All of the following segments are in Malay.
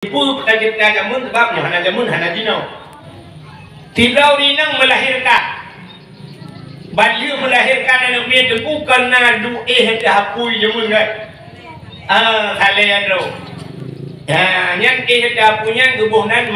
Ibu kita jamun sebabnya hana jamun hana jino. Tidak rinang melahirkan. Balik melahirkan anak dia debu kena du'eh dapui jamun kan. Kalian tu. Yang dapunya kebunan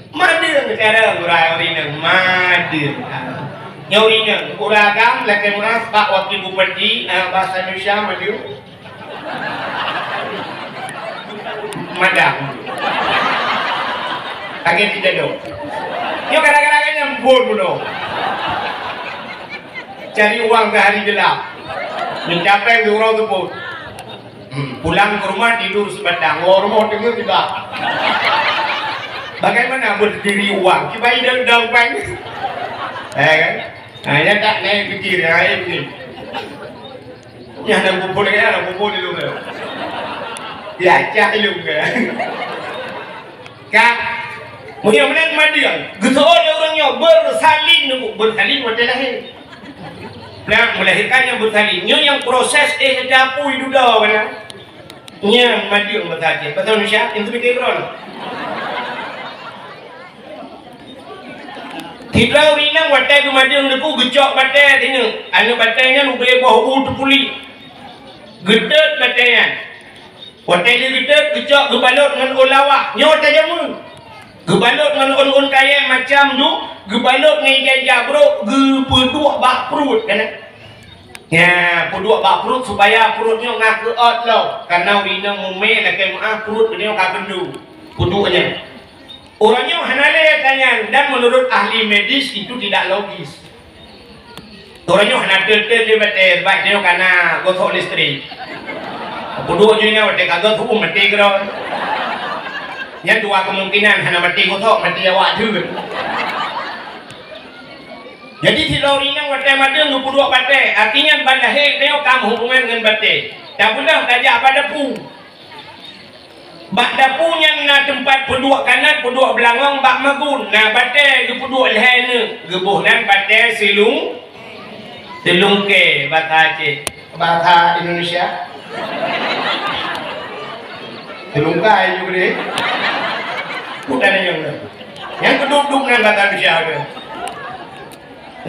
madeng cara urai rinang madeng. Nyau rinang uragam laki mas Pak Wakil Bupati bahasa Indonesia madeng. Madang kaget tidak dong yuk kadang-kadang nyambur dong cari uang ke hari gelap mencapai di orang tersebut pulang ke rumah tidur sebedang rumah dengar juga bagaimana berdiri uang coba idang peng kan hanya tak naik pikir ya begini ya ada bubur di luar ya cahilung kan mudah-mudahan madiang gitu orangnya bersalin wadah lahir nah melahirkannya bersalin yang proses dapur itu dah mana nya madiang bersalin betul Indonesia itu pikir orang tidak rinang wadah itu madiang itu gecok wadah ini anu wadahnya nubai bahu tu puli gedek wadahnya hotel kita kecak gebalut dengan ulawah nyawa tajamun gebalut dengan un kaya macam tu gebalut dengan jajah bro gepeduk bak perut kan ya peduk bak perut supaya perutnya ngak keot lo karena wina mume laki maaf perut dia ngak kendu peduknya orangnya hanale tanya dan menurut ahli medis itu tidak logis orangnya hanale dia betul baik dia karena gosok listrik Kedua juga waktu kagak hukum mati kerana, yang dua kemungkinan hanya mati kotor mati awak juga. Jadi tidak rinang waktu madeng kedua batai, artinya pada hek tengok kamu hubungan dengan batai. Tak boleh tajak pada pu. Bak dapunya na tempat pedua kanan pedua belakang bak magun. Nah batai ke pedua lain gebuhnan batai silung ke bahasa Indonesia. Telungkai juga deh. Bukan yang keduduk dengan bahasa Indonesia ke.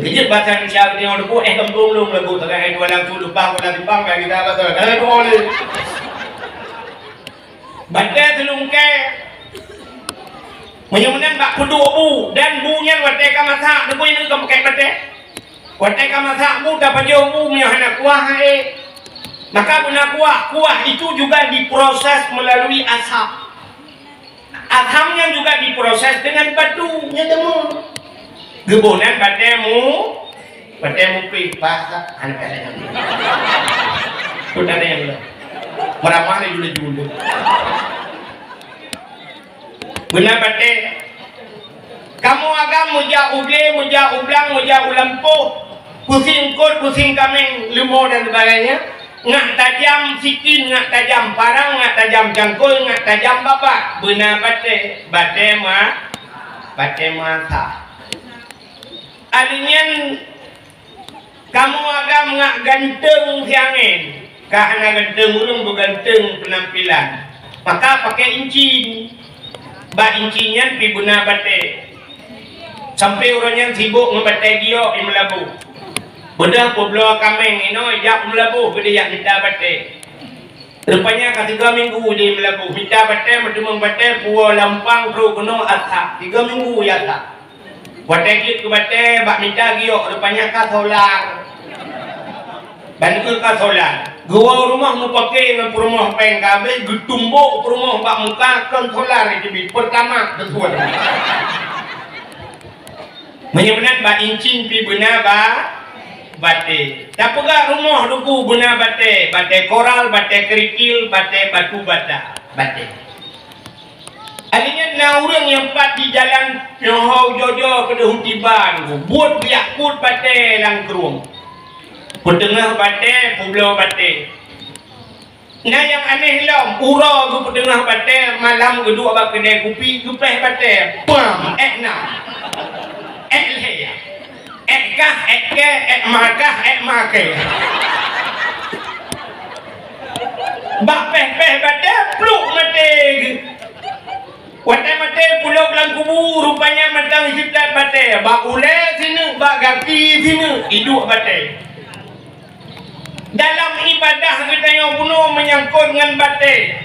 Kejut bahasa Indonesia ni orang tu kampung belum lagu tengah dua lang tu lupa timpang bagi kita betul. Ada tu oleh. Badai telungkai. Menyumbang bak kudu bu dan bunya watai kamasa debu ini kamu pakai batai. Watai kamasa bu dapat jauh bu punya anak kuah maka benar kuah itu juga diproses melalui asap. Asamnya juga diproses dengan batunya temu. Gebunan batemu bahasa anak saya. Sudah ada yang belum. Meramah ni jule. Benar bate. Kamu agam muja uble, muja ublang, muja ulampo, pusing kot, pusing kameng, limau dan sebagainya. Ngak tajam sikin, ngak tajam parang, ngak tajam jangkul, ngak tajam babat. Benar bate mata. Artinya kamu agak ngak ganteng siangin, karena ganteng ulung berganteng penampilan. Maka pakai incin, bak incinya pi benar bate. Sampai orangnya sibuk ngebatai dia di melabu. Bedah poblo kameng ino jak melabuh ke dia minta batai. Rupanya ketiga minggu di melabuh minta batai bertemu batai puau lampang pro gunung atas 3 minggu ya tak. Batai kit ke batai bak minta giok rupanya ka solar. Bantu ka solar. Gua rumah mu pakai dengan rumah peng kabel getumbuk rumah bak muka kan solar itu pertama kesuat. Menyebut bak incin pi benar bate. Tak pegak rumah duku guna bate koral, bate kerikil, bate batu bata, bate. Artinya na orang yang pat di jalan nyohau jojo ke hutiban, buat biak put bate lang kerung. Pedengah bate, pulau bate. Nah yang aneh lah, ura ke pedengah bate, malam kedua bak kedai kopi, kepeh bate, pam, nak. Leya. Make. Bak peh bate, pluk mate. Watai mate pulau kelang kubu rupanya matang hidat batai. Bak ulai sini, bak kaki sini, hidup batai. Dalam ibadah kita yang penuh menyangkut dengan batai.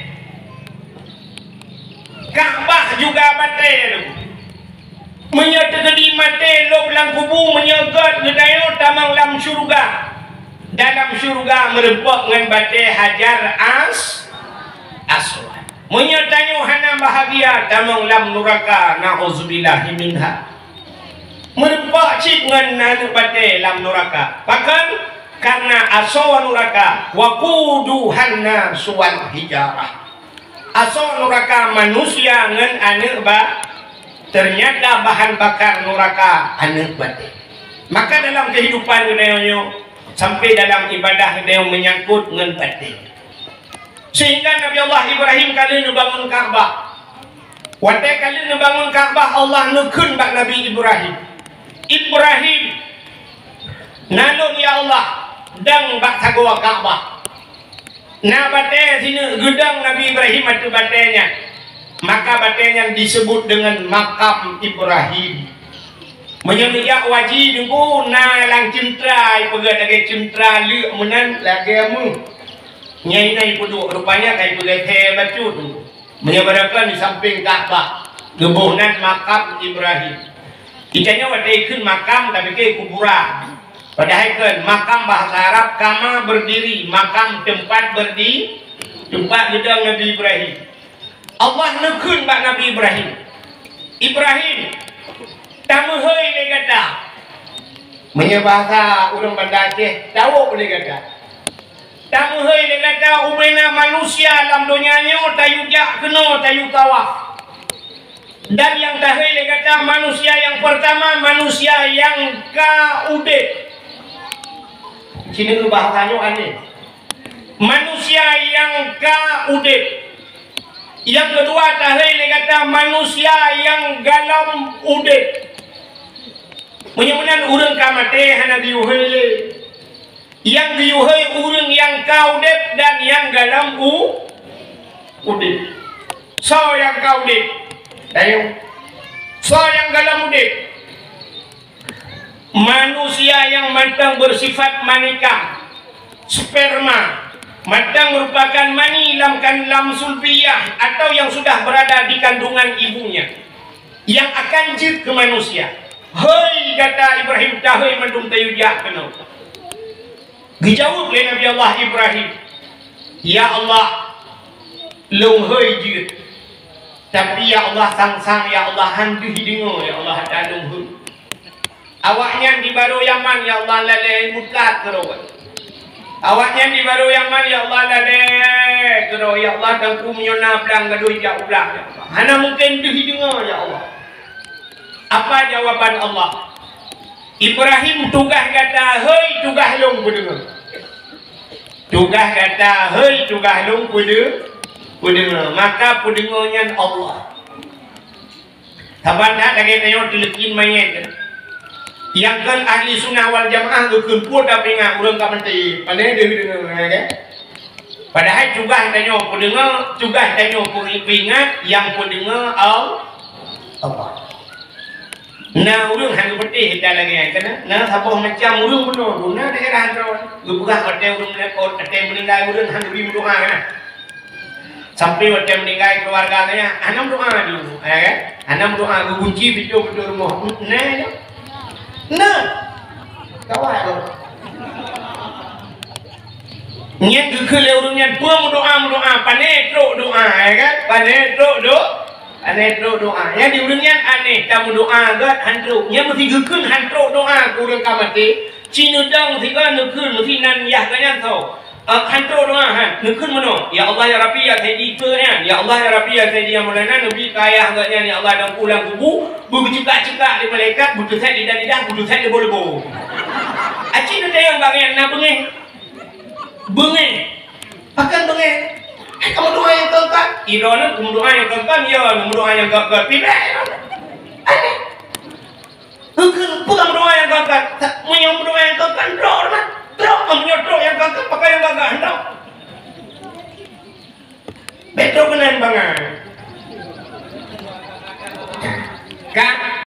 Kaabah juga batai tu. Menyertai mate lo kelang kubu menyegat kita yang tamang dalam syurga. Dalam syurga merempak dengan batai hajar aswad. Menyertai hana bahagia tamang lam neraka na'udzubillahi minha. Merempak cik dengan nanu batai lam neraka. Bahkan karena asawa neraka waquduhan nasu wal hijarah. Asawa neraka manusia dengan anak ternyata bahan bakar neraka anak batai. Maka dalam kehidupan kita sampai dalam ibadah kita menyangkut dengan batai. Sehingga Nabi Allah Ibrahim kali membangun Ka'bah. Watai kali membangun Ka'bah Allah nukun bak Nabi Ibrahim. Ibrahim nalung ya Allah dang bak sagwa Ka'bah. Na batai sini gedang Nabi Ibrahim itu batainya. Maka batainya disebut dengan makam Ibrahim. Menyeliak wajib dengku na lang cintra pegat lagi cintra le menan lagi amu. Nyai nai puduk rupanya kayak begitu baju tu menyebarakan di samping Ka'bah gebunan makam Ibrahim. Kitanya wadai ikut makam tapi ke kuburan. Padahal kan makam bahasa Arab kama berdiri, makam tempat berdiri, tempat gedang Nabi Ibrahim. Allah nekun bak Nabi Ibrahim. Ibrahim tamu hoi le kata. Menyebahasa urang Banda Aceh tahu boleh kata. Tamu hei dia kata umena manusia dalam dunianya tayu jak kena tayu tawaf. Dan yang tahai dia kata manusia yang pertama manusia yang kaudep. Sini tu bahasanya aneh. Manusia yang kaudep. Yang kedua tahai dia kata manusia yang galam udep. Menyebutkan urang kamate hana diuhele. Yang diuhai urang yang kaudep dan yang galam udep. So yang kaudep, ayo. So yang galam udep. Manusia yang matang bersifat manikah, sperma, matang merupakan mani lam sulbiyah atau yang sudah berada di kandungan ibunya, yang akan jid ke manusia. Hei kata Ibrahim tahai mandum tayujak kena. Dijawab oleh Nabi Allah Ibrahim, ya Allah long hei jid. Tapi ya Allah sang ya Allah hantu hidingo ya Allah ada long hei. Awaknya di baru Yaman ya Allah lalai mutlak kerawat. Awaknya di baru Yaman ya Allah lalai kerawat ya Allah dan kumyona belang gaduh ya Allah. Hana mungkin tu hidingo ya Allah. Apa jawaban Allah? Ibrahim tugah kata hei tugah long pudengar. Tugah kata hei tugah long pudengar. Maka pudengarnya Allah. Taban dah lagi tengok telekin mayat. Yang kan ahli sunnah wal jamaah gukun pun dah peringat urang ka menti. Pandai dia dengar kan. Padahal tugah tengok pudengar, tugah tengok peringat yang pudengar Allah. Nah urang hang putih dah lagi kan. Nah sabah macam urang benar guna daerah antara gubah hotel urang lekot hotel meninggal urang hang beri doa kan. Sampai hotel meninggal keluarganya anam doa dulu ya kan. Anam doa kunci pintu rumah. Nah kawan tu. Nyat gekele urangnya buang doa panetro doa ya kan. Panetro doa. Aneh doa. Yang diurangnya aneh kamu doa gat hantu. Yang mesti gekun hantu doa kurang kamati. Cina dang tiga nekun mesti nan yah kanyan tau. Hantu doa han nekun mana? Ya Allah ya Rabbi ya Sayyidi kan. Ya Allah ya Rabbi ya Sayyidi yang mulana nabi kaya agaknya ya Allah dan pulang kubu. Bercekak-cekak di malaikat butuh saya di lidah butuh saya di boleh. Acik ada yang bagian nak bengih. Bengih. Akan bengih. Kamu doa yang kekal, irona kamu doa yang kekal, ya kamu doa yang kekal, tidak. Bukan doa yang kekal, menyambut doa yang kekal, drop, menyodok yang kekal, pakai yang kekal, drop. Betul benar banget.